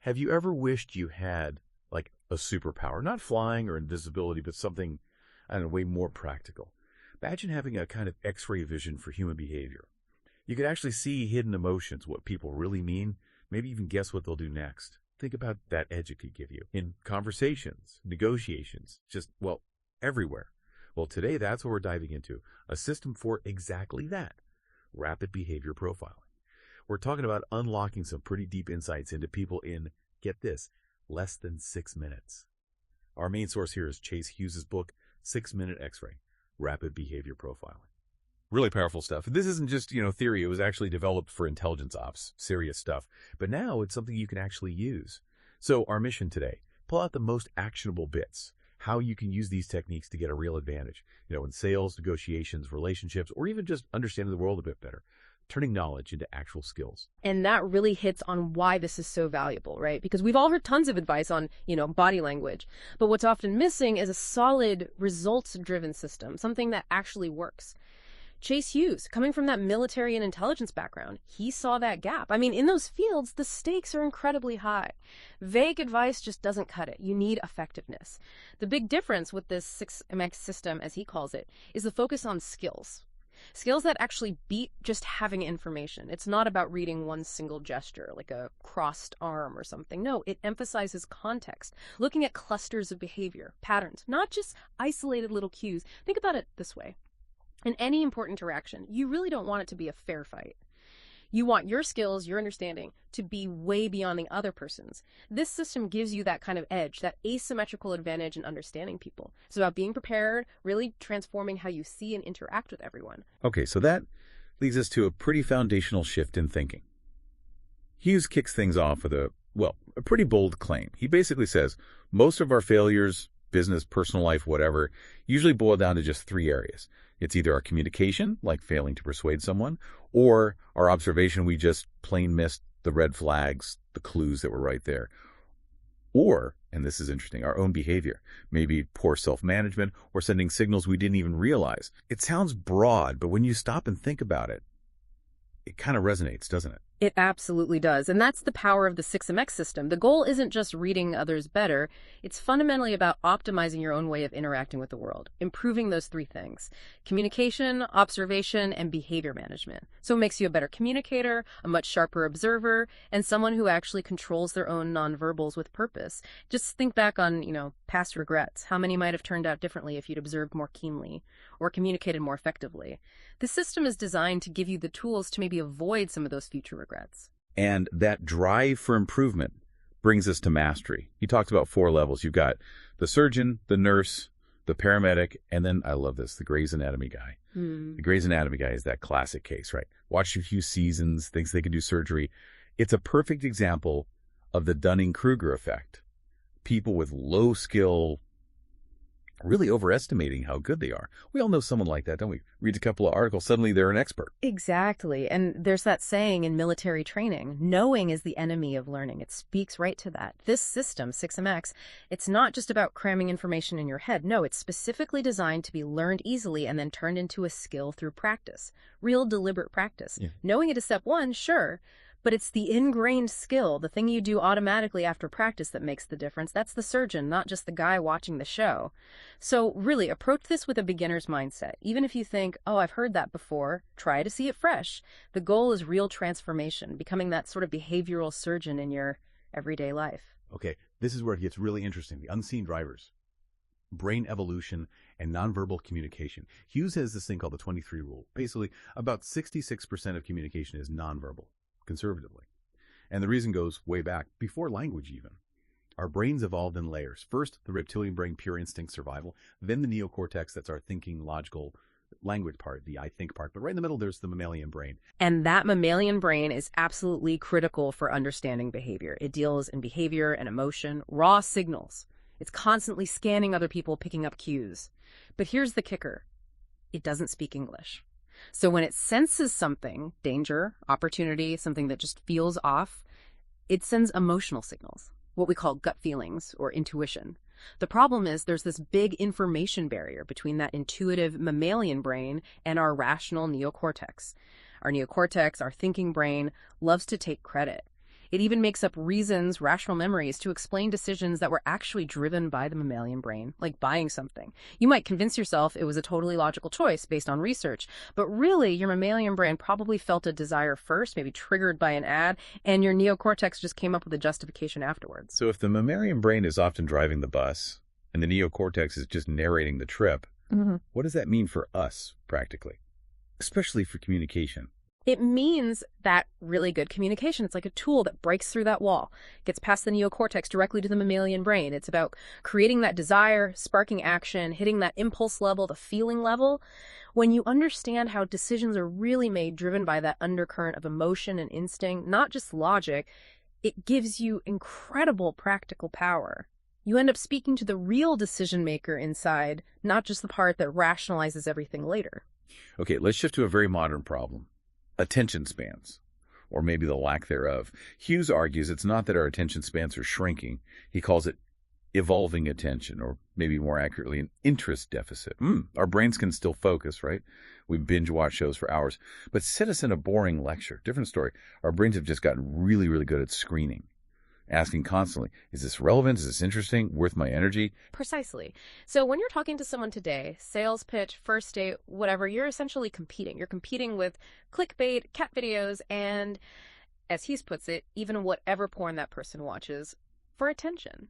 Have you ever wished you had, like, a superpower? Not flying or invisibility, but something, I don't know, way more practical. Imagine having a kind of X-ray vision for human behavior. You could actually see hidden emotions, what people really mean, maybe even guess what they'll do next. Think about that edge it could give you in conversations, negotiations, just, well, everywhere. Well, today that's what we're diving into, a system for exactly that, rapid behavior profiling. We're talking about unlocking some pretty deep insights into people in, get this, less than 6 minutes. Our main source here is Chase Hughes' book, 6-Minute X-Ray, Rapid Behavior Profiling. Really powerful stuff. This isn't just, theory. It was actually developed for intelligence ops, serious stuff. But now it's something you can actually use. So our mission today, pull out the most actionable bits, how you can use these techniques to get a real advantage, in sales, negotiations, relationships, or even just understanding the world a bit better. Turning knowledge into actual skills. And that really hits on why this is so valuable, right? Because we've all heard tons of advice on, body language. But what's often missing is a solid results-driven system, something that actually works. Chase Hughes, coming from that military and intelligence background, he saw that gap. I mean, in those fields, the stakes are incredibly high. Vague advice just doesn't cut it. You need effectiveness. The big difference with this 6MX system, as he calls it, is the focus on skills. Skills that actually beat just having information. It's not about reading one single gesture, like a crossed arm or something. No, it emphasizes context, looking at clusters of behavior, patterns, not just isolated little cues. Think about it this way. In any important interaction, you really don't want it to be a fair fight. You want your skills, your understanding, to be way beyond the other person's. This system gives you that kind of edge, that asymmetrical advantage in understanding people. It's about being prepared, really transforming how you see and interact with everyone. Okay, so that leads us to a pretty foundational shift in thinking. Hughes kicks things off with a pretty bold claim. He basically says, most of our failures, business, personal life, whatever, usually boil down to just 3 areas. It's either our communication, like failing to persuade someone, or our observation, we just plain missed the red flags, the clues that were right there. Or, and this is interesting, our own behavior, maybe poor self-management or sending signals we didn't even realize. It sounds broad, but when you stop and think about it, it kind of resonates, doesn't it? It absolutely does. And that's the power of the 6MX system. The goal isn't just reading others better. It's fundamentally about optimizing your own way of interacting with the world, improving those 3 things: communication, observation, and behavior management. So it makes you a better communicator, a much sharper observer, and someone who actually controls their own nonverbals with purpose. Just think back on, past regrets. How many might have turned out differently if you'd observed more keenly or communicated more effectively? The system is designed to give you the tools to maybe avoid some of those future regrets. And that drive for improvement brings us to mastery. He talks about 4 levels. You've got the surgeon, the nurse, the paramedic, and then, I love this, the Grey's Anatomy guy. The Grey's Anatomy guy is that classic case, right? Watched a few seasons, thinks they can do surgery. It's a perfect example of the Dunning-Kruger effect. People with low skill really overestimating how good they are. We all know someone like that, don't we? Read a couple of articles, suddenly they're an expert. Exactly. And there's that saying in military training, knowing is the enemy of learning. It speaks right to that. This system, 6MX, it's not just about cramming information in your head. No, it's specifically designed to be learned easily and then turned into a skill through practice. Real deliberate practice. Yeah. Knowing it is step 1, sure. But it's the ingrained skill, the thing you do automatically after practice that makes the difference. That's the surgeon, not just the guy watching the show. So really, approach this with a beginner's mindset. Even if you think, oh, I've heard that before, try to see it fresh. The goal is real transformation, becoming that sort of behavioral surgeon in your everyday life. Okay, this is where it gets really interesting, the unseen drivers. Brain evolution and nonverbal communication. Hughes has this thing called the 23 rule. Basically, about 66% of communication is nonverbal, conservatively. And the reason goes way back, before language even. Our brains evolved in layers. First, the reptilian brain, pure instinct survival. Then the neocortex, that's our thinking, logical, language part, the I think part. But right in the middle, there's the mammalian brain. And that mammalian brain is absolutely critical for understanding behavior. It deals in behavior and emotion, raw signals. It's constantly scanning other people, picking up cues. But here's the kicker. It doesn't speak English. So when it senses something, danger, opportunity, something that just feels off, it sends emotional signals, what we call gut feelings or intuition. The problem is there's this big information barrier between that intuitive mammalian brain and our rational neocortex. Our neocortex, our thinking brain, loves to take credit. It even makes up reasons, rational memories, to explain decisions that were actually driven by the mammalian brain, like buying something. You might convince yourself it was a totally logical choice based on research, but really your mammalian brain probably felt a desire first, maybe triggered by an ad, and your neocortex just came up with a justification afterwards. So if the mammalian brain is often driving the bus and the neocortex is just narrating the trip, what does that mean for us, practically? Especially for communication. It means that really good communication. It's like a tool that breaks through that wall, gets past the neocortex directly to the mammalian brain. It's about creating that desire, sparking action, hitting that impulse level, the feeling level. When you understand how decisions are really made driven by that undercurrent of emotion and instinct, not just logic, it gives you incredible practical power. You end up speaking to the real decision maker inside, not just the part that rationalizes everything later. Okay, let's shift to a very modern problem. Attention spans, or maybe the lack thereof. Hughes argues it's not that our attention spans are shrinking. He calls it evolving attention, or maybe more accurately, an interest deficit. Our brains can still focus, right? We binge watch shows for hours. But sit us in a boring lecture. Different story. Our brains have just gotten really, really good at screening. Asking constantly, is this relevant? Is this interesting? Worth my energy? Precisely. So when you're talking to someone today, sales pitch, first date, whatever, you're essentially competing. You're competing with clickbait, cat videos, and, as he puts it, even whatever porn that person watches, for attention.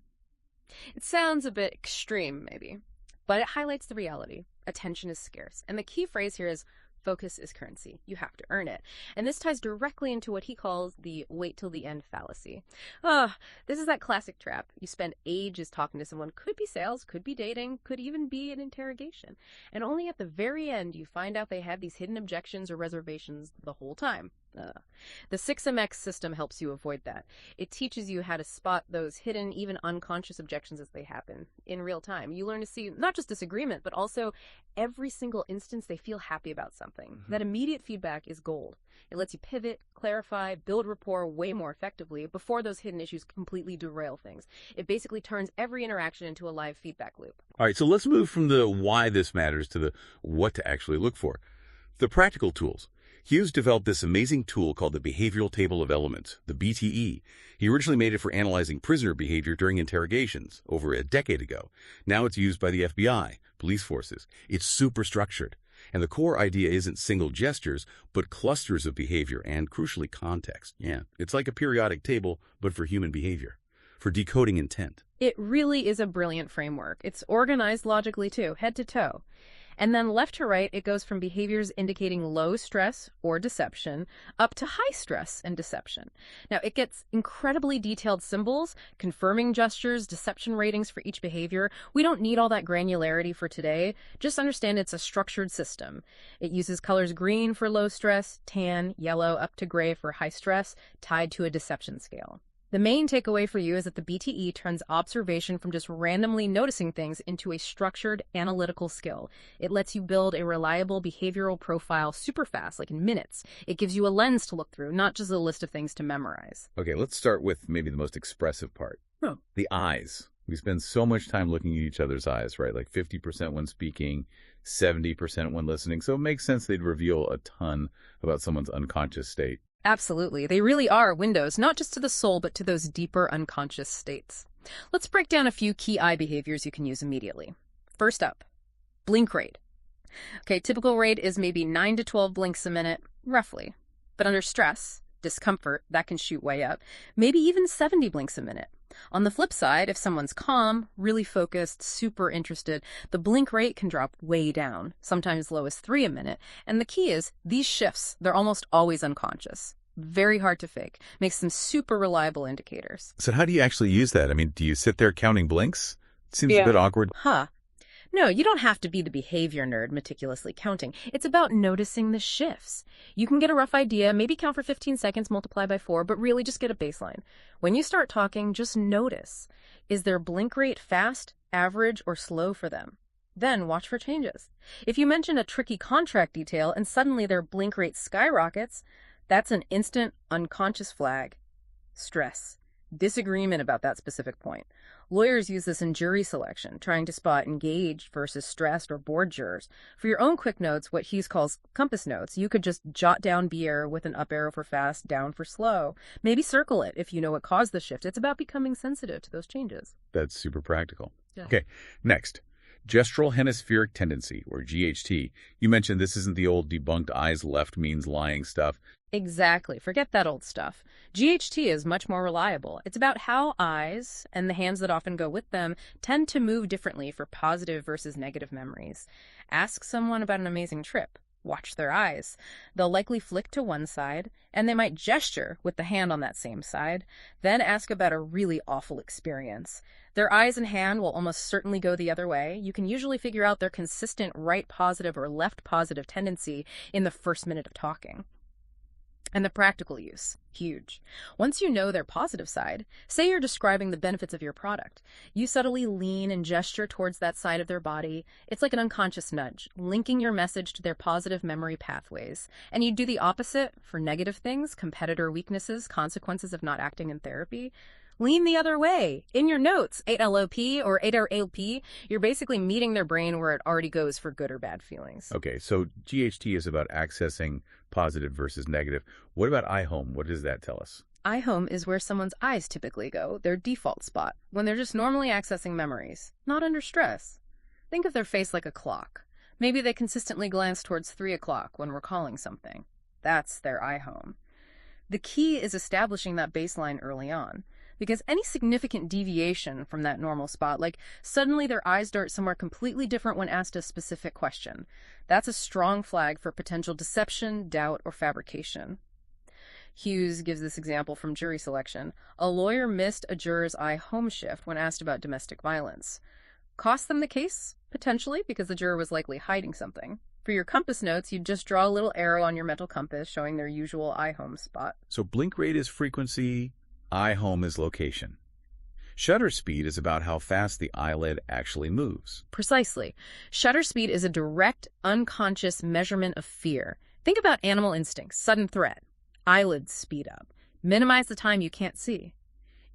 It sounds a bit extreme, maybe, but it highlights the reality. Attention is scarce. And the key phrase here is focus is currency. You have to earn it. And this ties directly into what he calls the wait till the end fallacy. This is that classic trap. You spend ages talking to someone. Could be sales, could be dating, could even be an interrogation. And only at the very end you find out they had these hidden objections or reservations the whole time. The 6MX system helps you avoid that. It teaches you how to spot those hidden, even unconscious objections as they happen in real time. You learn to see not just disagreement, but also every single instance they feel happy about something. That immediate feedback is gold. It lets you pivot, clarify, build rapport way more effectively before those hidden issues completely derail things. It basically turns every interaction into a live feedback loop. All right, so let's move from the why this matters to the what to actually look for. The practical tools. Hughes developed this amazing tool called the Behavioral Table of Elements, the BTE. He originally made it for analyzing prisoner behavior during interrogations over a decade ago. Now it's used by the FBI, police forces. It's super structured. And the core idea isn't single gestures, but clusters of behavior and, crucially, context. Yeah, it's like a periodic table, but for human behavior, for decoding intent. It really is a brilliant framework. It's organized logically, too, head to toe. And then left to right, it goes from behaviors indicating low stress or deception up to high stress and deception. Now, it gets incredibly detailed symbols, confirming gestures, deception ratings for each behavior. We don't need all that granularity for today. Just understand it's a structured system. It uses colors green for low stress, tan, yellow, up to gray for high stress, tied to a deception scale. The main takeaway for you is that the BTE turns observation from just randomly noticing things into a structured analytical skill. It lets you build a reliable behavioral profile super fast, like in minutes. It gives you a lens to look through, not just a list of things to memorize. Okay, let's start with maybe the most expressive part. The eyes. We spend so much time looking at each other's eyes, right? Like 50% when speaking, 70% when listening. So it makes sense they'd reveal a ton about someone's unconscious state. Absolutely. They really are windows, not just to the soul, but to those deeper unconscious states. Let's break down a few key eye behaviors you can use immediately. First up, blink rate. Okay, typical rate is maybe 9 to 12 blinks a minute, roughly. But under stress, discomfort, that can shoot way up, maybe even 70 blinks a minute. On the flip side, if someone's calm, really focused, super interested, the blink rate can drop way down, sometimes as low as 3 a minute. And the key is, these shifts, they're almost always unconscious. Very hard to fake. Makes them super reliable indicators. So how do you actually use that? I mean, do you sit there counting blinks? It seems a bit awkward. No, you don't have to be the behavior nerd meticulously counting. It's about noticing the shifts. You can get a rough idea, maybe count for 15 seconds, multiply by 4, but really just get a baseline. When you start talking, just notice. Is their blink rate fast, average, or slow for them? Then watch for changes. If you mention a tricky contract detail and suddenly their blink rate skyrockets, that's an instant unconscious flag. Stress. Disagreement about that specific point. Lawyers use this in jury selection, trying to spot engaged versus stressed or bored jurors. For your own quick notes, what Hughes calls compass notes, you could just jot down B error with an up arrow for fast, down for slow. Maybe circle it if you know what caused the shift. It's about becoming sensitive to those changes. That's super practical. Yeah. Okay, next. Gestural hemispheric tendency, or GHT. You mentioned this isn't the old debunked eyes left means lying stuff. Exactly. Forget that old stuff. GHT is much more reliable. It's about how eyes, and the hands that often go with them, tend to move differently for positive versus negative memories. Ask someone about an amazing trip. Watch their eyes. They'll likely flick to one side, and they might gesture with the hand on that same side. Then ask about a really awful experience. Their eyes and hand will almost certainly go the other way. You can usually figure out their consistent right positive or left positive tendency in the first minute of talking. And the practical use, huge. Once you know their positive side, say you're describing the benefits of your product, you subtly lean and gesture towards that side of their body. It's like an unconscious nudge, linking your message to their positive memory pathways. And you do the opposite for negative things, competitor weaknesses, consequences of not acting in therapy. Lean the other way. In your notes, 8LOP or 8RLP, you're basically meeting their brain where it already goes for good or bad feelings. Okay, so GHT is about accessing positive versus negative. What about eye home? What does that tell us? Eye home is where someone's eyes typically go, their default spot, when they're just normally accessing memories, not under stress. Think of their face like a clock. Maybe they consistently glance towards 3 o'clock when recalling something. That's their eye home. The key is establishing that baseline early on. Because any significant deviation from that normal spot, like suddenly their eyes dart somewhere completely different when asked a specific question, that's a strong flag for potential deception, doubt, or fabrication. Hughes gives this example from jury selection. A lawyer missed a juror's eye home shift when asked about domestic violence. Cost them the case? Potentially, because the juror was likely hiding something. For your compass notes, you'd just draw a little arrow on your mental compass showing their usual eye home spot. So blink rate is frequency, eye home is location. Shutter speed is about how fast the eyelid actually moves. Precisely. Shutter speed is a direct, unconscious measurement of fear. Think about animal instincts, sudden threat. Eyelids speed up. Minimize the time you can't see.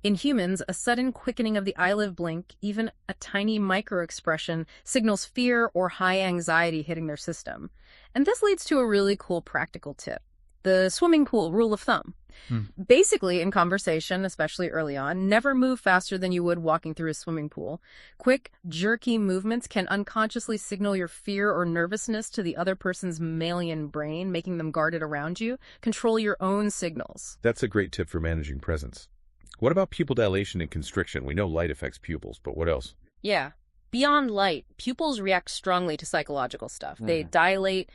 In humans, a sudden quickening of the eyelid blink, even a tiny microexpression, signals fear or high anxiety hitting their system. And this leads to a really cool practical tip. The swimming pool rule of thumb. Basically, in conversation, especially early on, never move faster than you would walking through a swimming pool. Quick, jerky movements can unconsciously signal your fear or nervousness to the other person's mammalian brain, making them guarded around you. Control your own signals. That's a great tip for managing presence. What about pupil dilation and constriction? We know light affects pupils, but what else? Yeah. Beyond light, pupils react strongly to psychological stuff. They dilate,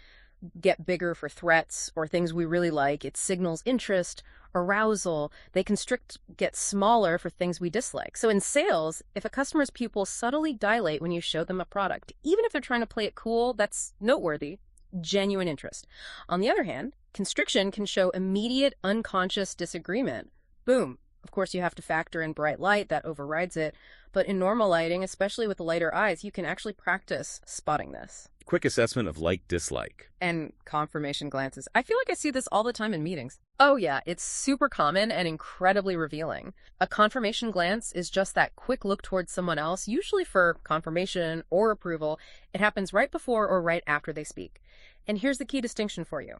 get bigger for threats or things we really like. It signals interest, arousal. They constrict, get smaller for things we dislike. So in sales, if a customer's pupils subtly dilate when you show them a product, even if they're trying to play it cool, that's noteworthy, genuine interest. On the other hand, constriction can show immediate unconscious disagreement. Boom. Of course, you have to factor in bright light, that overrides it. But in normal lighting, especially with the lighter eyes, you can actually practice spotting this. Quick assessment of like-dislike. And confirmation glances. I feel like I see this all the time in meetings. Oh yeah, it's super common and incredibly revealing. A confirmation glance is just that quick look towards someone else, usually for confirmation or approval. It happens right before or right after they speak. And here's the key distinction for you.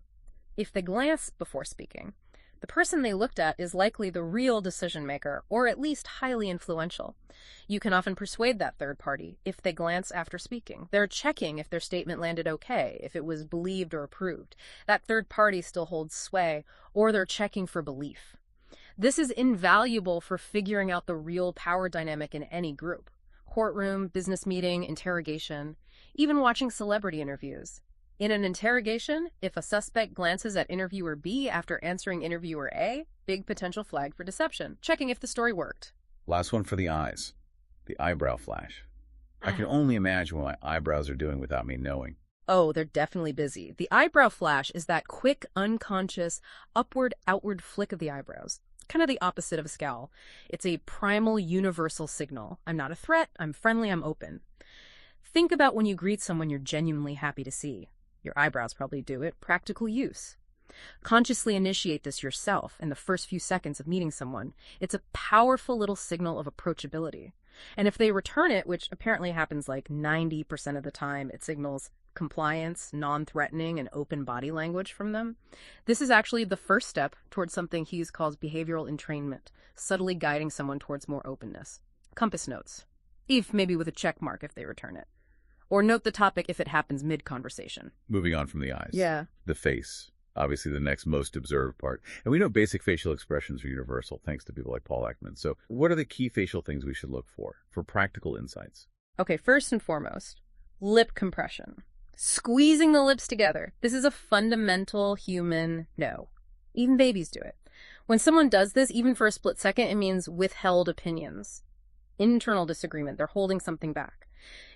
If they glance before speaking, the person they looked at is likely the real decision maker, or at least highly influential. You can often persuade that third party if they glance after speaking. They're checking if their statement landed okay, if it was believed or approved. That third party still holds sway, or they're checking for belief. This is invaluable for figuring out the real power dynamic in any group. Courtroom, business meeting, interrogation, even watching celebrity interviews. In an interrogation, if a suspect glances at interviewer B after answering interviewer A, big potential flag for deception, checking if the story worked. Last one for the eyes, the eyebrow flash. I can only imagine what my eyebrows are doing without me knowing. Oh, they're definitely busy. The eyebrow flash is that quick, unconscious, upward-outward flick of the eyebrows. Kind of the opposite of a scowl. It's a primal, universal signal. I'm not a threat, I'm friendly, I'm open. Think about when you greet someone you're genuinely happy to see. Your eyebrows probably do it. Practical use. Consciously initiate this yourself in the first few seconds of meeting someone. It's a powerful little signal of approachability. And if they return it, which apparently happens like 90% of the time, it signals compliance, non-threatening, and open body language from them. This is actually the first step towards something Hughes calls behavioral entrainment, subtly guiding someone towards more openness. Compass notes, if maybe with a check mark if they return it. Or note the topic if it happens mid-conversation. Moving on from the eyes. Yeah. The face. Obviously the next most observed part. And we know basic facial expressions are universal, thanks to people like Paul Ekman. So what are the key facial things we should look for practical insights? Okay, first and foremost, lip compression. Squeezing the lips together. This is a fundamental human no. Even babies do it. When someone does this, even for a split second, it means withheld opinions. Internal disagreement. They're holding something back.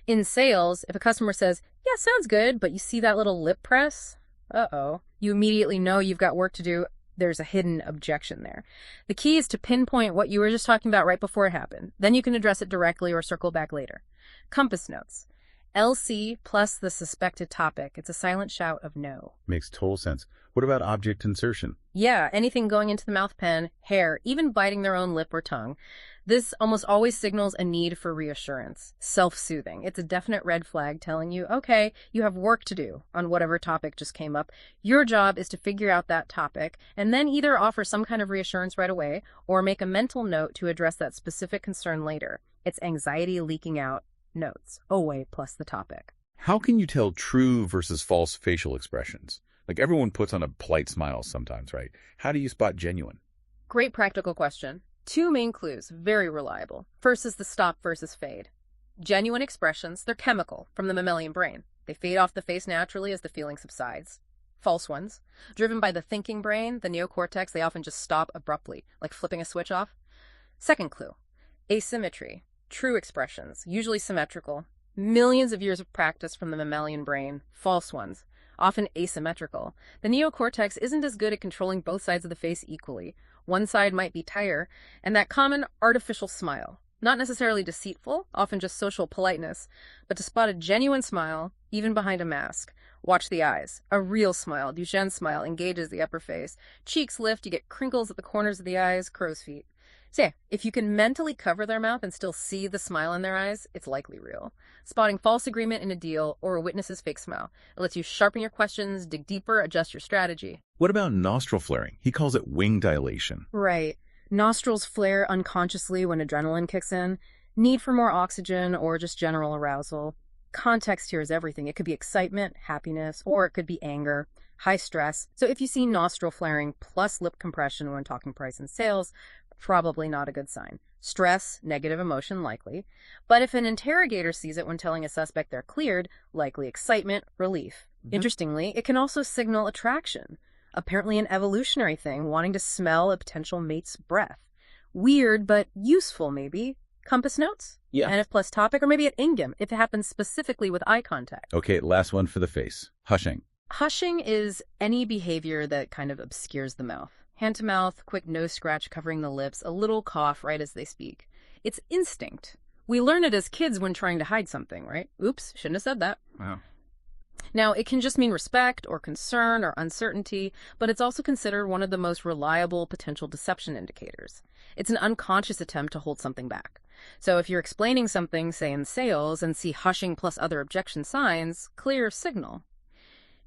In sales, if a customer says, yeah, sounds good, but you see that little lip press? Uh-oh. You immediately know you've got work to do. There's a hidden objection there. The key is to pinpoint what you were just talking about right before it happened. Then you can address it directly or circle back later. Compass notes. LC plus the suspected topic. It's a silent shout of no. Makes total sense. What about object insertion? Yeah, anything going into the mouth pen, hair, even biting their own lip or tongue. This almost always signals a need for reassurance, self-soothing. It's a definite red flag telling you, okay, you have work to do on whatever topic just came up. Your job is to figure out that topic and then either offer some kind of reassurance right away or make a mental note to address that specific concern later. It's anxiety leaking out. Notes. OA plus the topic. How can you tell true versus false facial expressions? Like everyone puts on a polite smile sometimes, right? How do you spot genuine? Great practical question. 2 main clues, very reliable. First is the stop versus fade. Genuine expressions, they're chemical from the mammalian brain. They fade off the face naturally as the feeling subsides. False ones, driven by the thinking brain, the neocortex, they often just stop abruptly, like flipping a switch off. Second clue, asymmetry. True expressions, usually symmetrical. Millions of years of practice from the mammalian brain. False ones, often asymmetrical. The neocortex isn't as good at controlling both sides of the face equally. One side might be tighter, and that common artificial smile. Not necessarily deceitful, often just social politeness, but to spot a genuine smile, even behind a mask. Watch the eyes. A real smile, Duchenne smile, engages the upper face. Cheeks lift, you get crinkles at the corners of the eyes, crow's feet. So yeah, if you can mentally cover their mouth and still see the smile in their eyes, it's likely real. Spotting false agreement in a deal or a witness's fake smile. It lets you sharpen your questions, dig deeper, adjust your strategy. What about nostril flaring? He calls it wing dilation. Right. Nostrils flare unconsciously when adrenaline kicks in. Need for more oxygen or just general arousal. Context here is everything. It could be excitement, happiness, or it could be anger, high stress. So if you see nostril flaring plus lip compression when talking price and sales, probably not a good sign. Stress, negative emotion, likely. But if an interrogator sees it when telling a suspect they're cleared, likely excitement, relief. Interestingly, it can also signal attraction. Apparently an evolutionary thing, wanting to smell a potential mate's breath. Weird, but useful maybe. Compass notes? Yeah. NF plus topic, or maybe at Ingham, if it happens specifically with eye contact. Okay, last one for the face. Hushing. Hushing is any behavior that kind of obscures the mouth. Hand to mouth, quick nose scratch covering the lips, a little cough right as they speak. It's instinct. We learn it as kids when trying to hide something, right? Oops, shouldn't have said that. Wow. Now, it can just mean respect or concern or uncertainty, but it's also considered one of the most reliable potential deception indicators. It's an unconscious attempt to hold something back. So if you're explaining something, say in sales, and see hushing plus other objection signs, clear signal.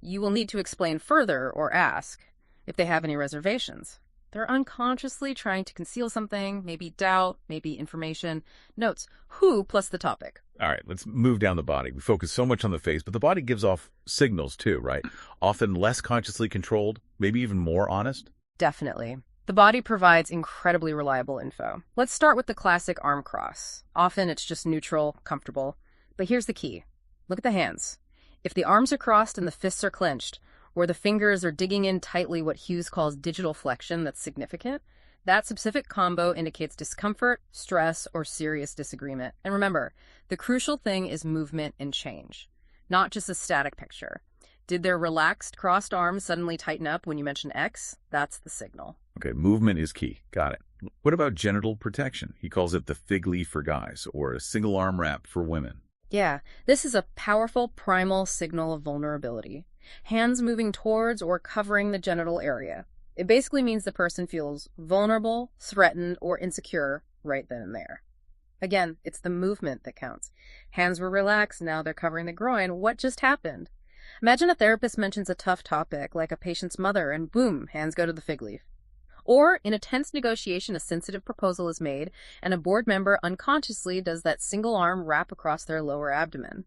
You will need to explain further or ask if they have any reservations. They're unconsciously trying to conceal something, maybe doubt, maybe information. Notes, who plus the topic. All right, let's move down the body. We focus so much on the face, but the body gives off signals too, right? Often less consciously controlled, maybe even more honest. Definitely. The body provides incredibly reliable info. Let's start with the classic arm cross. Often it's just neutral, comfortable. But here's the key. Look at the hands. If the arms are crossed and the fists are clenched, or the fingers are digging in tightly what Hughes calls digital flexion that's significant, that specific combo indicates discomfort, stress, or serious disagreement. And remember, the crucial thing is movement and change, not just a static picture. Did their relaxed, crossed arms suddenly tighten up when you mention X? That's the signal. Okay, movement is key. Got it. What about genital protection? He calls it the fig leaf for guys, or a single arm wrap for women. Yeah, this is a powerful primal signal of vulnerability. Hands moving towards or covering the genital area. It basically means the person feels vulnerable, threatened, or insecure right then and there. Again, it's the movement that counts. Hands were relaxed, now they're covering the groin. What just happened? Imagine a therapist mentions a tough topic, like a patient's mother, and boom, hands go to the fig leaf. Or, in a tense negotiation, a sensitive proposal is made, and a board member unconsciously does that single arm wrap across their lower abdomen.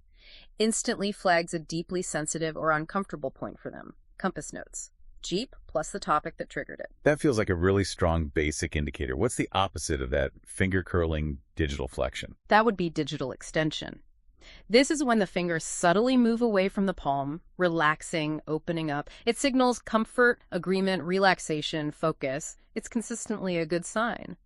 Instantly flags a deeply sensitive or uncomfortable point for them. Compass notes. Jeep plus the topic that triggered it. That feels like a really strong basic indicator. What's the opposite of that finger-curling digital flexion? That would be digital extension. This is when the fingers subtly move away from the palm, relaxing, opening up. It signals comfort, agreement, relaxation, focus. It's consistently a good sign.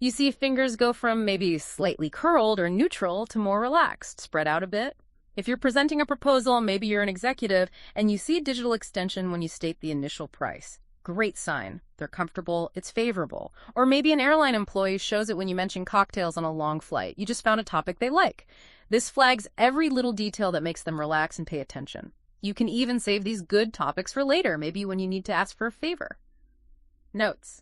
You see fingers go from maybe slightly curled or neutral to more relaxed, spread out a bit. If you're presenting a proposal, maybe you're an executive, and you see digital extension when you state the initial price. Great sign. They're comfortable. It's favorable. Or maybe an airline employee shows it when you mention cocktails on a long flight. You just found a topic they like. This flags every little detail that makes them relax and pay attention. You can even save these good topics for later, maybe when you need to ask for a favor. Notes.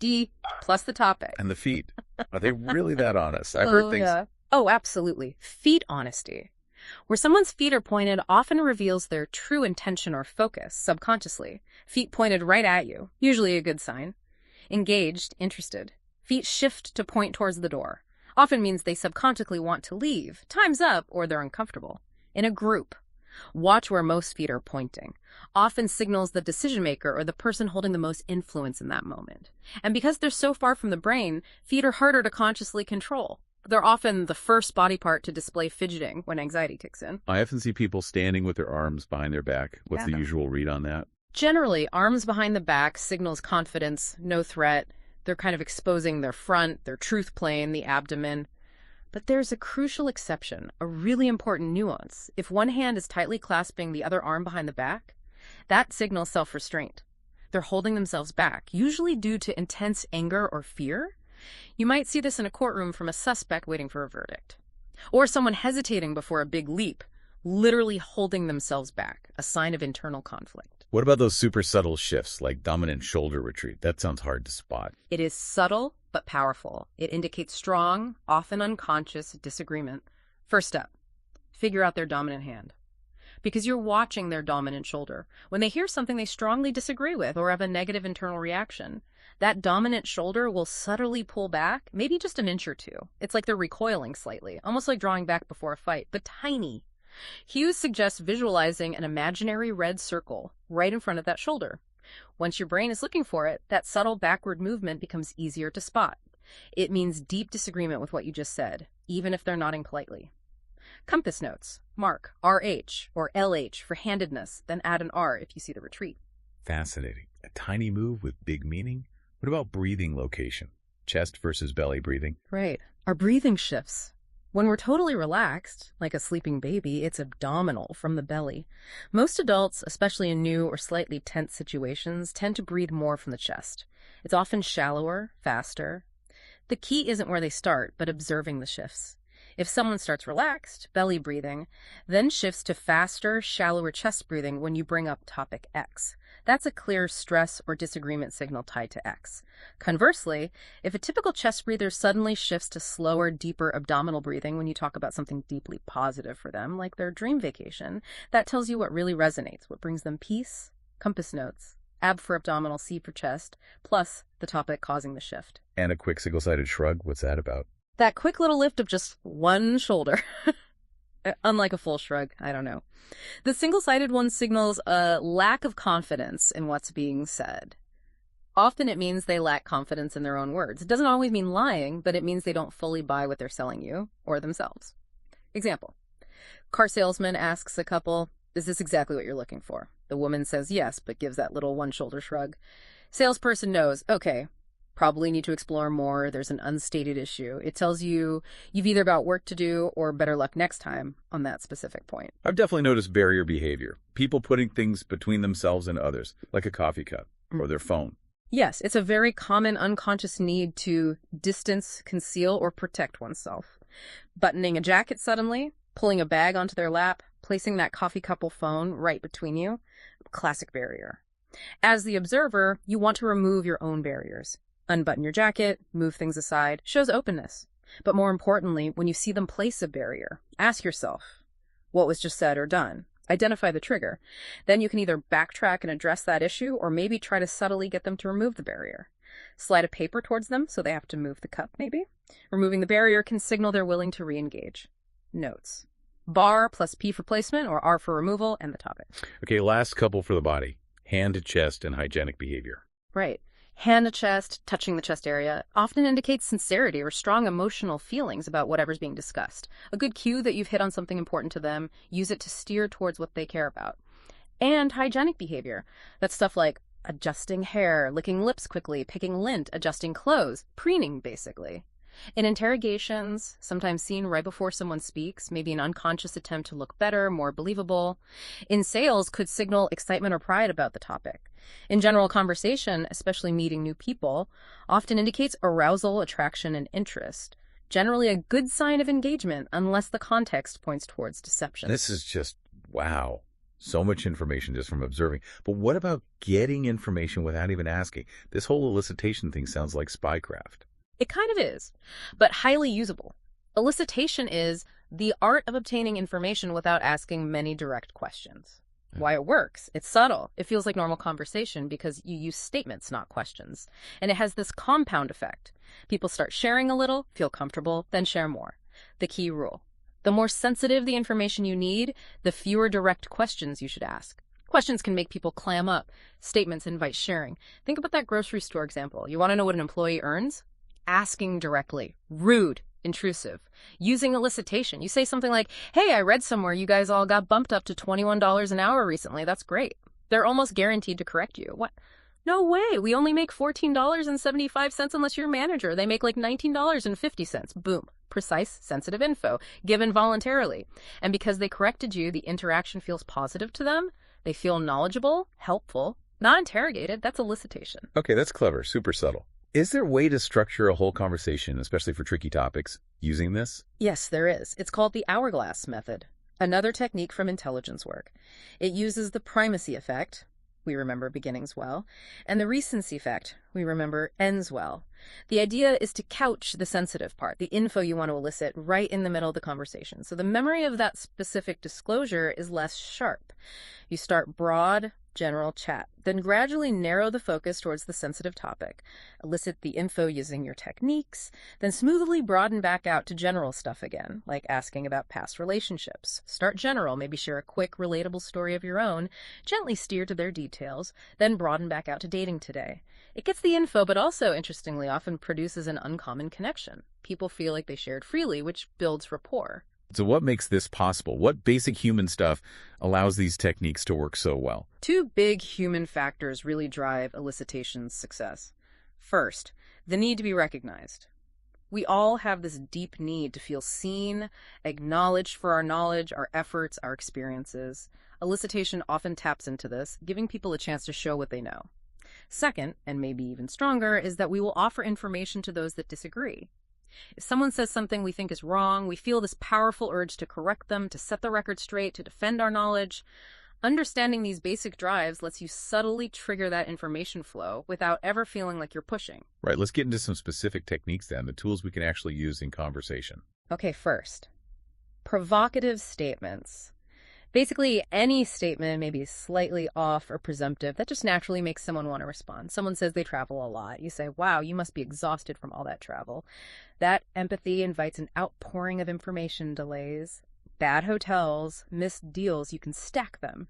D plus the topic. And the feet. Are they really that honest? I've heard things. Yeah. Oh, absolutely. Feet honesty. Where someone's feet are pointed often reveals their true intention or focus subconsciously. Feet pointed right at you, usually a good sign. Engaged, interested. Feet shift to point towards the door. Often means they subconsciously want to leave. Time's up, or they're uncomfortable. In a group, watch where most feet are pointing. Often signals the decision maker or the person holding the most influence in that moment. And because they're so far from the brain, feet are harder to consciously control. They're often the first body part to display fidgeting when anxiety kicks in. I often see people standing with their arms behind their back. What's the usual read on that? Generally, arms behind the back signals confidence, no threat. They're kind of exposing their front, their truth plane, the abdomen. But there's a crucial exception, a really important nuance. If one hand is tightly clasping the other arm behind the back, that signals self-restraint. They're holding themselves back, usually due to intense anger or fear. You might see this in a courtroom from a suspect waiting for a verdict. Or someone hesitating before a big leap, literally holding themselves back, a sign of internal conflict. What about those super subtle shifts, like dominant shoulder retreat? That sounds hard to spot. It is subtle but powerful. It indicates strong, often unconscious disagreement. First up, figure out their dominant hand. Because you're watching their dominant shoulder. When they hear something they strongly disagree with or have a negative internal reaction, that dominant shoulder will subtly pull back, maybe just an inch or two. It's like they're recoiling slightly, almost like drawing back before a fight, but tiny. Hughes suggests visualizing an imaginary red circle right in front of that shoulder. Once your brain is looking for it, that subtle backward movement becomes easier to spot. It means deep disagreement with what you just said, even if they're nodding politely. Compass notes. Mark RH or LH for handedness, then add an R if you see the retreat. Fascinating. A tiny move with big meaning? What about breathing location? Chest versus belly breathing? Right. Our breathing shifts. When we're totally relaxed, like a sleeping baby, it's abdominal from the belly. Most adults, especially in new or slightly tense situations, tend to breathe more from the chest. It's often shallower, faster. The key isn't where they start, but observing the shifts. If someone starts relaxed, belly breathing, then shifts to faster, shallower chest breathing when you bring up topic X. That's a clear stress or disagreement signal tied to X. Conversely, if a typical chest breather suddenly shifts to slower, deeper abdominal breathing when you talk about something deeply positive for them, like their dream vacation, that tells you what really resonates, what brings them peace. Compass notes. Ab for abdominal, C for chest, plus the topic causing the shift. And a quick single-sided shrug. What's that about? That quick little lift of just one shoulder. Unlike a full shrug, I don't know. The single-sided one signals a lack of confidence in what's being said. Often it means they lack confidence in their own words. It doesn't always mean lying, but it means they don't fully buy what they're selling you or themselves. Example. Car salesman asks a couple, "Is this exactly what you're looking for?" The woman says yes, but gives that little one-shoulder shrug. Salesperson knows, okay, probably need to explore more. There's an unstated issue. It tells you you've either got work to do or better luck next time on that specific point. I've definitely noticed barrier behavior. People putting things between themselves and others, like a coffee cup or their phone. Yes, it's a very common unconscious need to distance, conceal, or protect oneself. Buttoning a jacket suddenly, pulling a bag onto their lap, placing that coffee cup or phone right between you. Classic barrier. As the observer, you want to remove your own barriers. Unbutton your jacket, move things aside, shows openness. But more importantly, when you see them place a barrier, ask yourself, what was just said or done? Identify the trigger. Then you can either backtrack and address that issue, or maybe try to subtly get them to remove the barrier. Slide a paper towards them so they have to move the cup, maybe. Removing the barrier can signal they're willing to re-engage. Notes. Bar plus P for placement, or R for removal, and the topic. Okay, last couple for the body. Hand to chest and hygienic behavior. Right. Hand to chest, touching the chest area, often indicates sincerity or strong emotional feelings about whatever's being discussed. A good cue that you've hit on something important to them. Use it to steer towards what they care about. And hygienic behavior. That's stuff like adjusting hair, licking lips quickly, picking lint, adjusting clothes, preening, basically. In interrogations, sometimes seen right before someone speaks, maybe an unconscious attempt to look better, more believable. In sales, could signal excitement or pride about the topic. In general conversation, especially meeting new people, often indicates arousal, attraction, and interest. Generally a good sign of engagement, unless the context points towards deception. This is just, wow. So much information just from observing. But what about getting information without even asking? This whole elicitation thing sounds like spycraft. It kind of is, but highly usable. Elicitation is the art of obtaining information without asking many direct questions. Why it works. It's subtle. It feels like normal conversation because you use statements, not questions. And it has this compound effect. People start sharing a little, feel comfortable, then share more. The key rule. The more sensitive the information you need, the fewer direct questions you should ask. Questions can make people clam up. Statements invite sharing. Think about that grocery store example. You want to know what an employee earns? Asking directly. Rude. Intrusive. Using elicitation. You say something like, hey, I read somewhere you guys all got bumped up to $21 an hour recently. That's great. They're almost guaranteed to correct you. What? No way. We only make $14.75 unless you're a manager. They make like $19.50. Boom. Precise, sensitive info, given voluntarily. And because they corrected you, the interaction feels positive to them. They feel knowledgeable, helpful, not interrogated. That's elicitation. Okay, that's clever. Super subtle. Is there a way to structure a whole conversation, especially for tricky topics, using this? Yes, there is. It's called the hourglass method, another technique from intelligence work. It uses the primacy effect, we remember beginnings well, and the recency effect, we remember ends well. The idea is to couch the sensitive part, the info you want to elicit, right in the middle of the conversation. So the memory of that specific disclosure is less sharp. You start broad, general chat, then gradually narrow the focus towards the sensitive topic, elicit the info using your techniques, then smoothly broaden back out to general stuff again, like asking about past relationships. Start general, maybe share a quick, relatable story of your own, gently steer to their details, then broaden back out to dating today. It gets the info, but also, interestingly, often produces an uncommon connection. People feel like they shared freely, which builds rapport. So what makes this possible? What basic human stuff allows these techniques to work so well? Two big human factors really drive elicitation's success. First, the need to be recognized. We all have this deep need to feel seen, acknowledged for our knowledge, our efforts, our experiences. Elicitation often taps into this, giving people a chance to show what they know. Second, and maybe even stronger, is that we will offer information to those that disagree. If someone says something we think is wrong, we feel this powerful urge to correct them, to set the record straight, to defend our knowledge. Understanding these basic drives lets you subtly trigger that information flow without ever feeling like you're pushing. Right, let's get into some specific techniques then, the tools we can actually use in conversation. Okay, first, provocative statements. Basically, any statement may be slightly off or presumptive that just naturally makes someone want to respond. Someone says they travel a lot. You say, wow, you must be exhausted from all that travel. That empathy invites an outpouring of information delays, bad hotels, missed deals. You can stack them.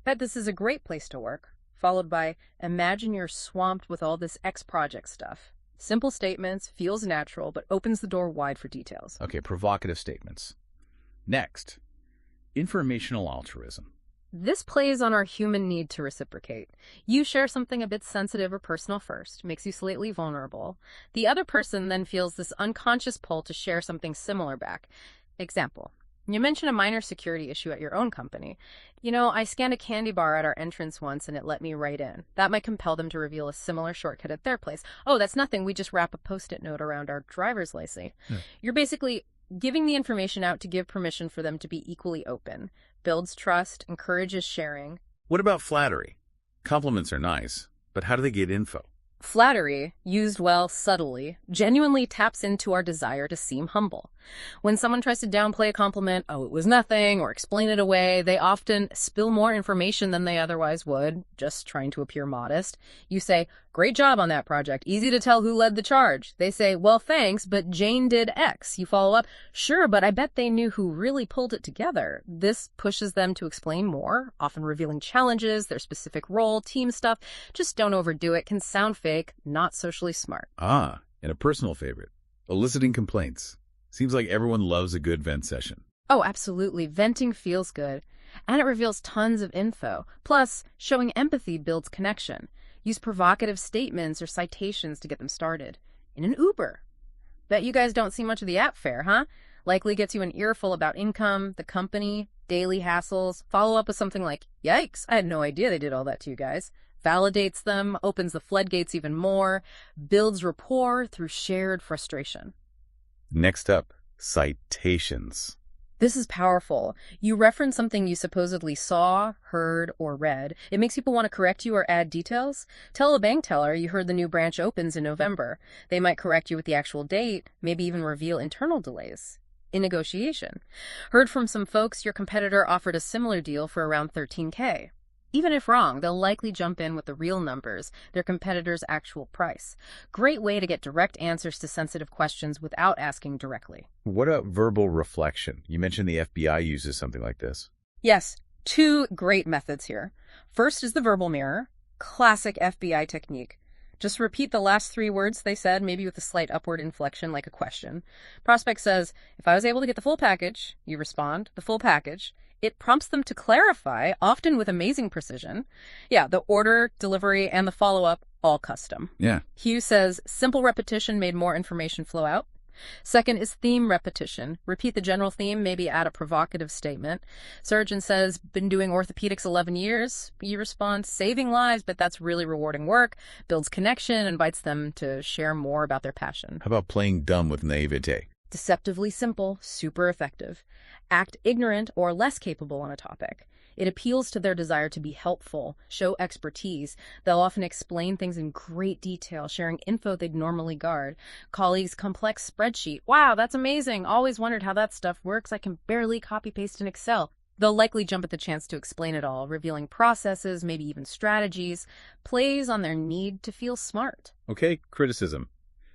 Bet this is a great place to work. Followed by, imagine you're swamped with all this X project stuff. Simple statements, feels natural, but opens the door wide for details. Okay, provocative statements. Next. Informational altruism. This plays on our human need to reciprocate. You share something a bit sensitive or personal first, makes you slightly vulnerable. The other person then feels this unconscious pull to share something similar back. Example. You mention a minor security issue at your own company. You know, I scanned a candy bar at our entrance once and it let me right in. That might compel them to reveal a similar shortcut at their place. Oh, that's nothing. We just wrap a Post-it note around our driver's license. You're basically giving the information out to give permission for them to be equally open. Builds trust, encourages sharing. What about flattery? Compliments are nice, but how do they get info? Flattery, used well subtly, genuinely taps into our desire to seem humble. When someone tries to downplay a compliment, oh, it was nothing, or explain it away, they often spill more information than they otherwise would, just trying to appear modest. You say, great job on that project. Easy to tell who led the charge. They say, well, thanks, but Jane did X. You follow up, sure, but I bet they knew who really pulled it together. This pushes them to explain more, often revealing challenges, their specific role, team stuff. Just don't overdo it. Can sound fake, not socially smart. Ah, and a personal favorite, eliciting complaints. Seems like everyone loves a good vent session. Oh, absolutely. Venting feels good. And it reveals tons of info. Plus, showing empathy builds connection. Use provocative statements or citations to get them started. In an Uber. Bet you guys don't see much of the app fare, huh? Likely gets you an earful about income, the company, daily hassles. Follow up with something like, yikes, I had no idea they did all that to you guys. Validates them, opens the floodgates even more, builds rapport through shared frustration. Next up, citations. This is powerful. You reference something you supposedly saw, heard, or read. It makes people want to correct you or add details. Tell a bank teller you heard the new branch opens in November. They might correct you with the actual date, maybe even reveal internal delays. In negotiation. Heard from some folks your competitor offered a similar deal for around $13K. Even if wrong, they'll likely jump in with the real numbers, their competitor's actual price. Great way to get direct answers to sensitive questions without asking directly. What about verbal reflection? You mentioned the FBI uses something like this. Yes, two great methods here. First is the verbal mirror, classic FBI technique. Just repeat the last three words they said, maybe with a slight upward inflection like a question. Prospect says, if I was able to get the full package, you respond, the full package. It prompts them to clarify, often with amazing precision. Yeah, the order, delivery, and the follow-up, all custom. Yeah. Hughes says, simple repetition made more information flow out. Second is theme repetition. Repeat the general theme, maybe add a provocative statement. Surgeon says, been doing orthopedics 11 years. You respond, saving lives, but that's really rewarding work. Builds connection, invites them to share more about their passion. How about playing dumb with naivete? Deceptively simple, super effective. Act ignorant or less capable on a topic. It appeals to their desire to be helpful, show expertise. They'll often explain things in great detail, sharing info they'd normally guard. Colleagues' complex spreadsheet. Wow, that's amazing. Always wondered how that stuff works. I can barely copy-paste in Excel. They'll likely jump at the chance to explain it all, revealing processes, maybe even strategies. Plays on their need to feel smart. Okay, criticism.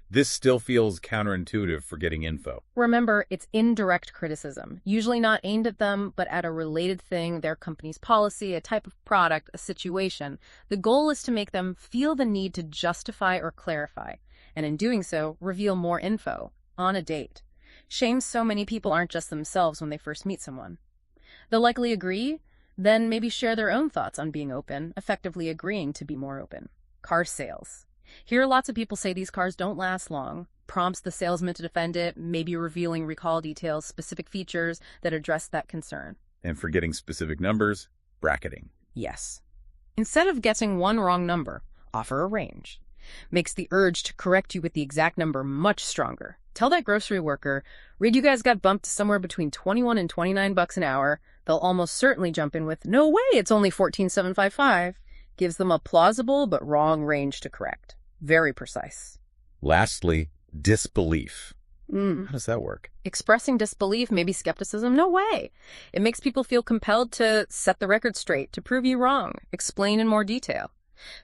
This still feels counterintuitive for getting info. Remember, it's indirect criticism, usually not aimed at them, but at a related thing, their company's policy, a type of product, a situation. The goal is to make them feel the need to justify or clarify, and in doing so, reveal more info on a date. Shame so many people aren't just themselves when they first meet someone. They'll likely agree, then maybe share their own thoughts on being open, effectively agreeing to be more open. Car sales. Here, lots of people say these cars don't last long. Prompts the salesman to defend it, maybe revealing recall details, specific features that address that concern. And for getting specific numbers, bracketing. Yes. Instead of guessing one wrong number, offer a range. Makes the urge to correct you with the exact number much stronger. Tell that grocery worker, read you guys got bumped to somewhere between 21 and 29 bucks an hour. They'll almost certainly jump in with, no way, it's only 14,755. Gives them a plausible but wrong range to correct. Very precise. Lastly, disbelief. How does that work? Expressing disbelief, maybe skepticism, no way. It makes people feel compelled to set the record straight, to prove you wrong, explain in more detail.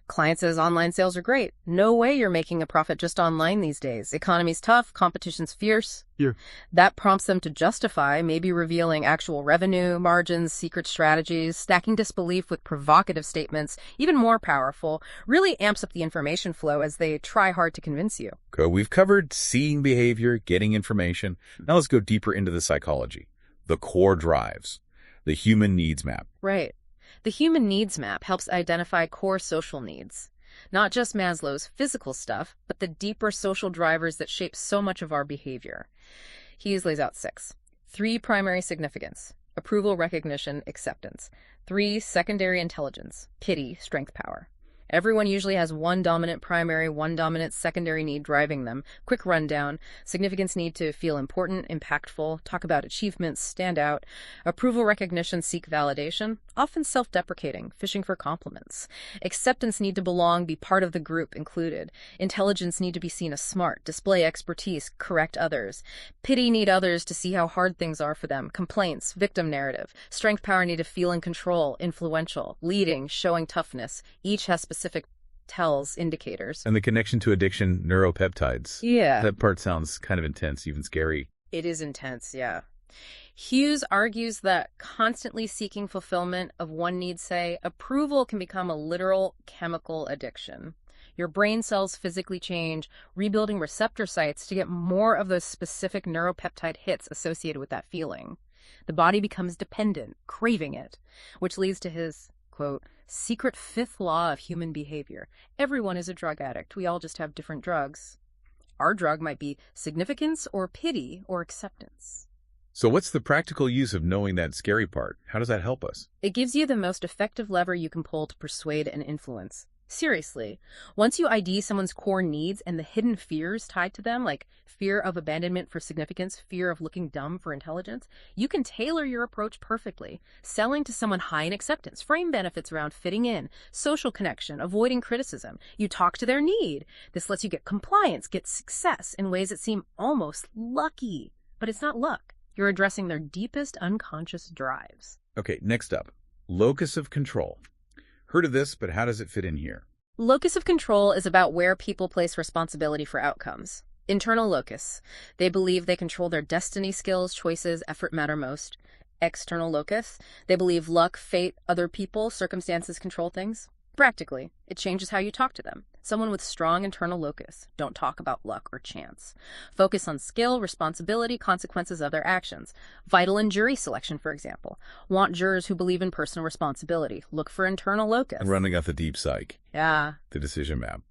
Client says online sales are great. No way you're making a profit just online these days. Economy's tough, competition's fierce. Yeah. That prompts them to justify, maybe revealing actual revenue, margins, secret strategies, stacking disbelief with provocative statements, even more powerful, really amps up the information flow as they try hard to convince you. Okay, we've covered seeing behavior, getting information. Now let's go deeper into the psychology, the core drives, the human needs map. Right. The human needs map helps identify core social needs. Not just Maslow's physical stuff, but the deeper social drivers that shape so much of our behavior. Hughes lays out 6. 3 primary significance: approval, recognition, acceptance. 3 secondary intelligence: pity, strength, power. Everyone usually has one dominant primary, one dominant secondary need driving them. Quick rundown. Significance need to feel important, impactful, talk about achievements, stand out. Approval recognition, seek validation. Often self-deprecating, fishing for compliments. Acceptance need to belong, be part of the group, included. Intelligence need to be seen as smart, display expertise, correct others. Pity need others to see how hard things are for them. Complaints, victim narrative. Strength power need to feel in control, influential, leading, showing toughness. Each has specific tells, indicators. And the connection to addiction, neuropeptides. Yeah. That part sounds kind of intense, even scary. It is intense, yeah. Hughes argues that constantly seeking fulfillment of one need, say, approval, can become a literal chemical addiction. Your brain cells physically change, rebuilding receptor sites to get more of those specific neuropeptide hits associated with that feeling. The body becomes dependent, craving it, which leads to his, quote, secret fifth law of human behavior. Everyone is a drug addict. We all just have different drugs. Our drug might be significance or pity or acceptance. So what's the practical use of knowing that scary part? How does that help us? It gives you the most effective lever you can pull to persuade and influence. Seriously, once you ID someone's core needs and the hidden fears tied to them, like fear of abandonment for significance, fear of looking dumb for intelligence, you can tailor your approach perfectly. Selling to someone high in acceptance, frame benefits around fitting in, social connection, avoiding criticism. You talk to their need. This lets you get compliance, get success in ways that seem almost lucky. But it's not luck. You're addressing their deepest unconscious drives. Okay, next up, locus of control. Heard of this, but how does it fit in here? Locus of control is about where people place responsibility for outcomes. Internal locus. They believe they control their destiny, skills, choices, effort matter most. External locus. They believe luck, fate, other people, circumstances control things. Practically, it changes how you talk to them. Someone with strong internal locus. Don't talk about luck or chance. Focus on skill, responsibility, consequences of their actions. Vital in jury selection, for example. Want jurors who believe in personal responsibility. Look for internal locus. And running off the deep psych. Yeah. The decision map.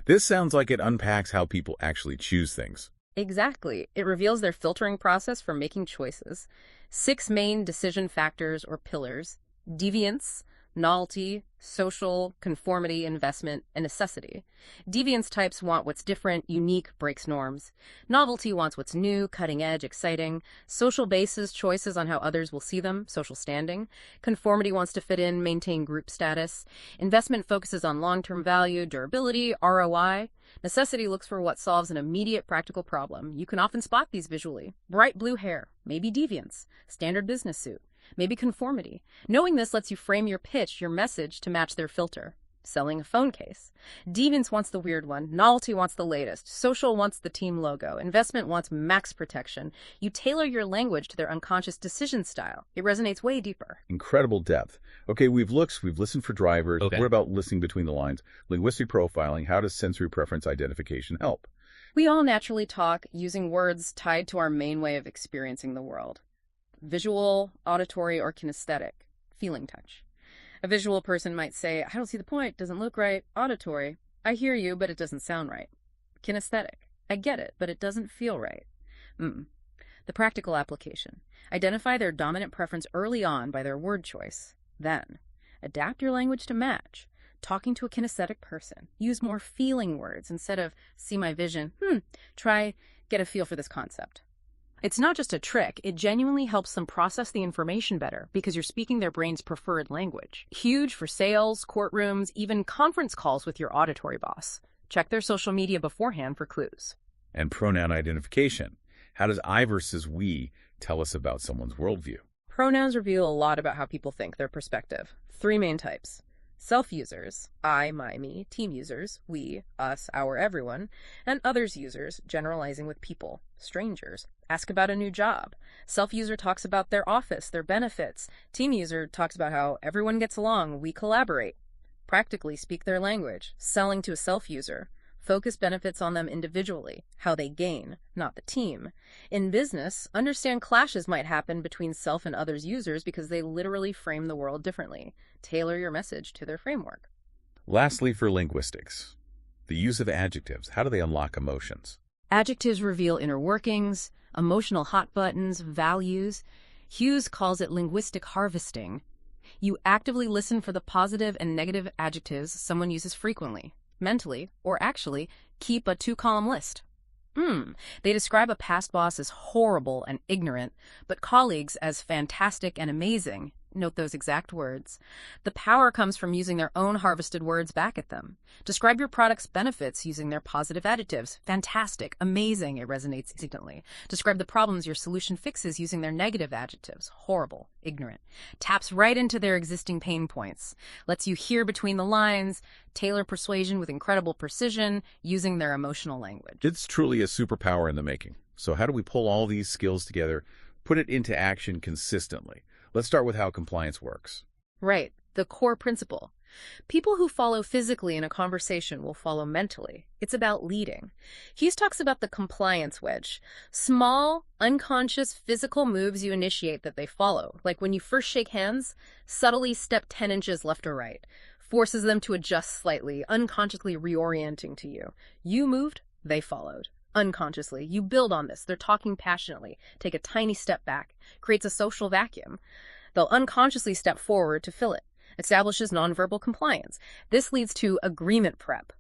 This sounds like it unpacks how people actually choose things. Exactly. It reveals their filtering process for making choices. 6 main decision factors or pillars. Deviance, novelty, social, conformity, investment, and necessity. Deviance types want what's different, unique, breaks norms. Novelty wants what's new, cutting edge, exciting. Social bases choices on how others will see them, social standing. Conformity wants to fit in, maintain group status. Investment focuses on long-term value, durability, ROI. Necessity looks for what solves an immediate practical problem. You can often spot these visually. Bright blue hair, maybe deviance. Standard business suit. Maybe conformity. Knowing this lets you frame your pitch, your message, to match their filter. Selling a phone case. Deviance wants the weird one. Novelty wants the latest. Social wants the team logo. Investment wants max protection. You tailor your language to their unconscious decision style. It resonates way deeper. Incredible depth. Okay, we've listened for drivers. Okay. What about listening between the lines? Linguistic profiling. How does sensory preference identification help? We all naturally talk using words tied to our main way of experiencing the world. Visual, auditory, or kinesthetic, feeling touch. A visual person might say, I don't see the point, doesn't look right. Auditory, I hear you, but it doesn't sound right. Kinesthetic, I get it, but it doesn't feel right. The practical application. Identify their dominant preference early on by their word choice. Then, adapt your language to match. Talking to a kinesthetic person. Use more feeling words instead of see my vision. Try get a feel for this concept. It's not just a trick, it genuinely helps them process the information better because you're speaking their brain's preferred language. Huge for sales, courtrooms, even conference calls with your auditory boss. Check their social media beforehand for clues. And pronoun identification. How does I versus we tell us about someone's worldview? Pronouns reveal a lot about how people think, their perspective. 3 main types. Self-users, I, my, me, team users, we, us, our, everyone, and others users, generalizing with people, strangers. Ask about a new job. Self-user talks about their office, their benefits. Team user talks about how everyone gets along, we collaborate. Practically speak their language, selling to a self-user. Focus benefits on them individually, how they gain, not the team. In business, understand clashes might happen between self and others users because they literally frame the world differently. Tailor your message to their framework. Lastly, for linguistics, the use of adjectives. How do they unlock emotions? Adjectives reveal inner workings, emotional hot buttons, values. Hughes calls it linguistic harvesting. You actively listen for the positive and negative adjectives someone uses frequently, mentally, or actually keep a 2-column list. They describe a past boss as horrible and ignorant, but colleagues as fantastic and amazing. Note those exact words. The power comes from using their own harvested words back at them. Describe your product's benefits using their positive adjectives. Fantastic, amazing, it resonates instantly. Describe the problems your solution fixes using their negative adjectives. Horrible, ignorant. Taps right into their existing pain points. Lets you hear between the lines, tailor persuasion with incredible precision using their emotional language. It's truly a superpower in the making. So how do we pull all these skills together, put it into action consistently? Let's start with how compliance works. Right, the core principle. People who follow physically in a conversation will follow mentally. It's about leading. Hughes talks about the compliance wedge. Small, unconscious physical moves you initiate that they follow. Like when you first shake hands, subtly step 10 inches left or right. Forces them to adjust slightly, unconsciously reorienting to you. You moved, they followed. Unconsciously, you build on this. They're talking passionately. Take a tiny step back. Creates a social vacuum. They'll unconsciously step forward to fill it. Establishes nonverbal compliance. This leads to agreement prep.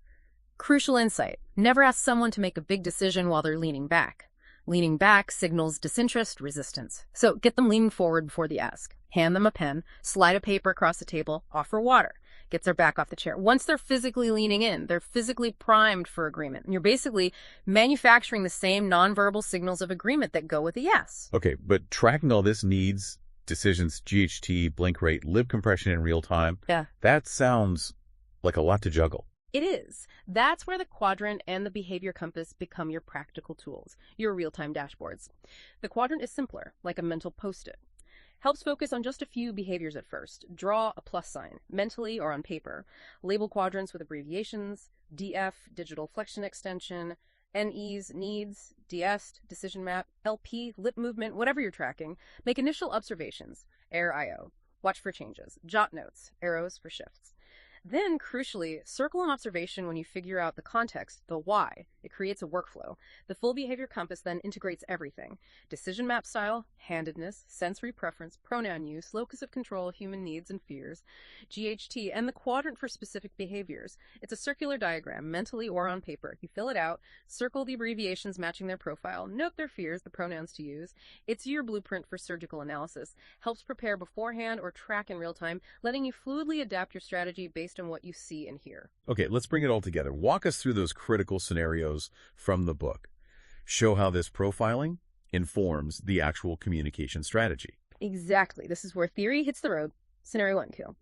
Crucial insight. Never ask someone to make a big decision while they're leaning back. Leaning back signals disinterest, resistance. So get them leaning forward before the ask. Hand them a pen, slide a paper across the table, offer water. Gets their back off the chair. Once they're physically leaning in, they're physically primed for agreement. And you're basically manufacturing the same nonverbal signals of agreement that go with a yes. Okay, but tracking all this needs, decisions, GHT, blink rate, lip compression in real time. Yeah. That sounds like a lot to juggle. It is. That's where the quadrant and the behavior compass become your practical tools, your real-time dashboards. The quadrant is simpler, like a mental post-it. Helps focus on just a few behaviors at first. Draw a plus sign, mentally or on paper. Label quadrants with abbreviations, DF, digital flexion extension, NEs, needs, DS, decision map, LP, lip movement, whatever you're tracking. Make initial observations, error IO. Watch for changes, jot notes, arrows for shifts. Then, crucially, circle an observation when you figure out the context, the why. It creates a workflow. The full behavior compass then integrates everything. Decision map style, handedness, sensory preference, pronoun use, locus of control, human needs and fears, GHT, and the quadrant for specific behaviors. It's a circular diagram, mentally or on paper. You fill it out, circle the abbreviations matching their profile, note their fears, the pronouns to use. It's your blueprint for surgical analysis. Helps prepare beforehand or track in real time, letting you fluidly adapt your strategy based on what you see and hear. Okay, let's bring it all together. Walk us through those critical scenarios from the book. Show how this profiling informs the actual communication strategy. Exactly. This is where theory hits the road. Scenario 1, Q.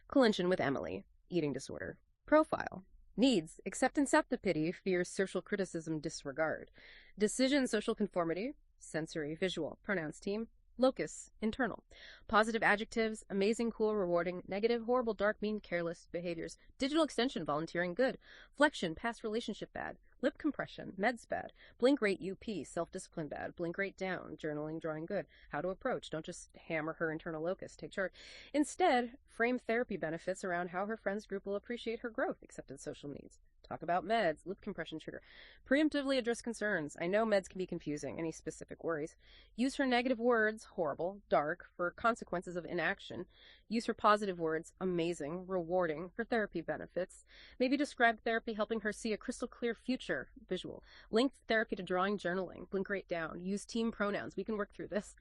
Collision with Emily. Eating disorder. Profile. Needs. Acceptance, aptitude, fears, social criticism, disregard. Decision, social conformity. Sensory, visual. Pronouns, team. Locus, internal. Positive adjectives, amazing, cool, rewarding. Negative, horrible, dark, mean, careless behaviors. Digital extension, volunteering, good. Flexion, past relationship, bad. Lip compression, meds, bad. Blink rate, UP, self-discipline, bad. Blink rate, down. Journaling, drawing, good. How to approach. Don't just hammer her internal locus. Take charge. Instead, frame therapy benefits around how her friends group will appreciate her growth, accepted social needs. Talk about meds, lip compression trigger. Preemptively address concerns. I know meds can be confusing. Any specific worries? Use her negative words, horrible, dark, for consequences of inaction. Use her positive words, amazing, rewarding, for therapy benefits. Maybe describe therapy helping her see a crystal clear future, visual. Link therapy to drawing, journaling. Blink rate down. Use team pronouns. We can work through this.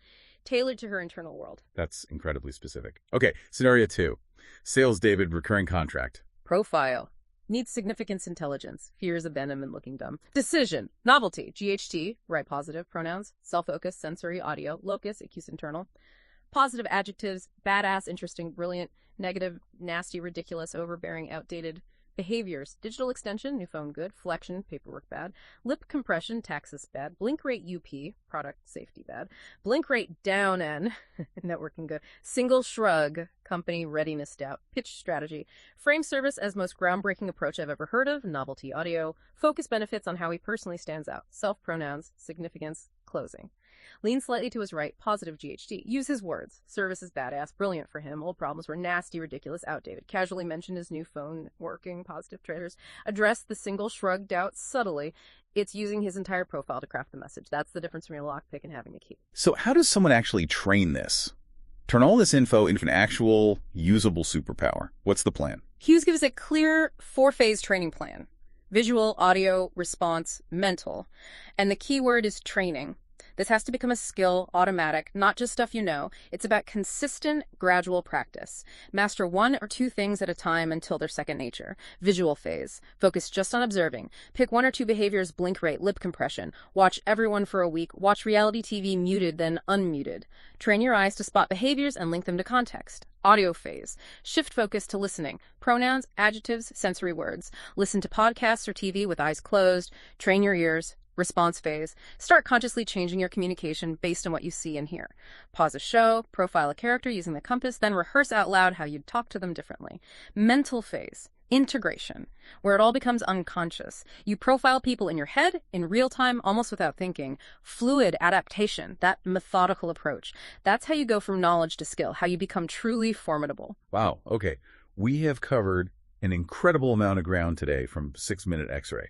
Tailored to her internal world. That's incredibly specific. Okay, scenario 2. Sales David, recurring contract. Profile. Needs significance, intelligence. Fears, abandonment, looking dumb. Decision. Novelty. GHT. Right positive. Pronouns. Self-focus. Sensory. Audio. Locus. Accuse internal. Positive adjectives. Badass. Interesting. Brilliant. Negative. Nasty. Ridiculous. Overbearing. Outdated. Behaviors. Digital extension. New phone good. Flexion. Paperwork bad. Lip compression. Taxes bad. Blink rate UP. Product safety bad. Blink rate down N. Networking good. Single shrug. Company readiness doubt. Pitch strategy. Frame service as most groundbreaking approach I've ever heard of. Novelty audio. Focus benefits on how he personally stands out. Self pronouns. Significance. Closing. Lean slightly to his right. Positive GHD. Use his words. Service is badass. Brilliant for him. Old problems were nasty, ridiculous, outdated. Casually mention his new phone working. Positive traders. Address the single shrug doubt subtly. It's using his entire profile to craft the message. That's the difference between a lockpick and having a key. So how does someone actually train this? turn all this info into an actual, usable superpower. What's the plan? Hughes gives a clear 4-phase training plan: visual, audio, response, mental. And the key word is training. This has to become a skill, automatic, not just stuff you know. It's about consistent, gradual practice. Master 1 or 2 things at a time until they're second nature. Visual phase. Focus just on observing. Pick 1 or 2 behaviors: blink rate, lip compression. Watch everyone for a week. Watch reality TV muted, then unmuted. Train your eyes to spot behaviors and link them to context. Audio phase. Shift focus to listening. Pronouns, adjectives, sensory words. Listen to podcasts or TV with eyes closed. Train your ears. Response phase. Start consciously changing your communication based on what you see and hear. Pause a show, profile a character using the compass, then rehearse out loud how you'd talk to them differently. Mental phase. Integration, where it all becomes unconscious. You profile people in your head, in real time, almost without thinking. Fluid adaptation, that methodical approach. That's how you go from knowledge to skill, how you become truly formidable. Wow. Okay. We have covered an incredible amount of ground today from 6-Minute X-Ray.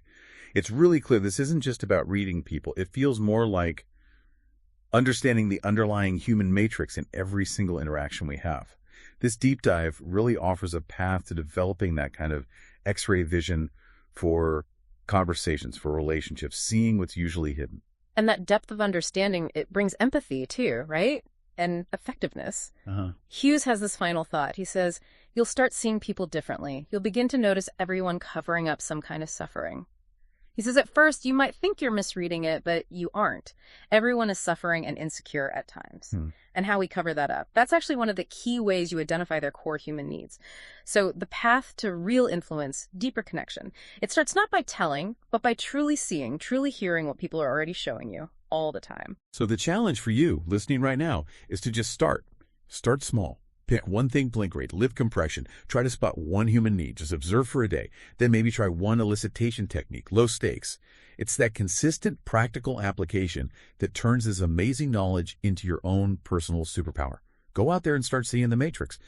It's really clear this isn't just about reading people. It feels more like understanding the underlying human matrix in every single interaction we have. This deep dive really offers a path to developing that kind of X-ray vision for conversations, for relationships, seeing what's usually hidden. And that depth of understanding, it brings empathy too, right? And effectiveness. Hughes has this final thought. He says, you'll start seeing people differently. You'll begin to notice everyone covering up some kind of suffering. He says at first you might think you're misreading it, but you aren't. Everyone is suffering and insecure at times. And how we cover that up. That's actually one of the key ways you identify their core human needs. So the path to real influence, deeper connection, it starts not by telling, but by truly seeing, truly hearing what people are already showing you all the time. So the challenge for you listening right now is to just start. Start small. Pick one thing: blink rate, lip compression. Try to spot one human need. Just observe for a day. Then maybe try one elicitation technique, low stakes. It's that consistent, practical application that turns this amazing knowledge into your own personal superpower. Go out there and start seeing the matrix.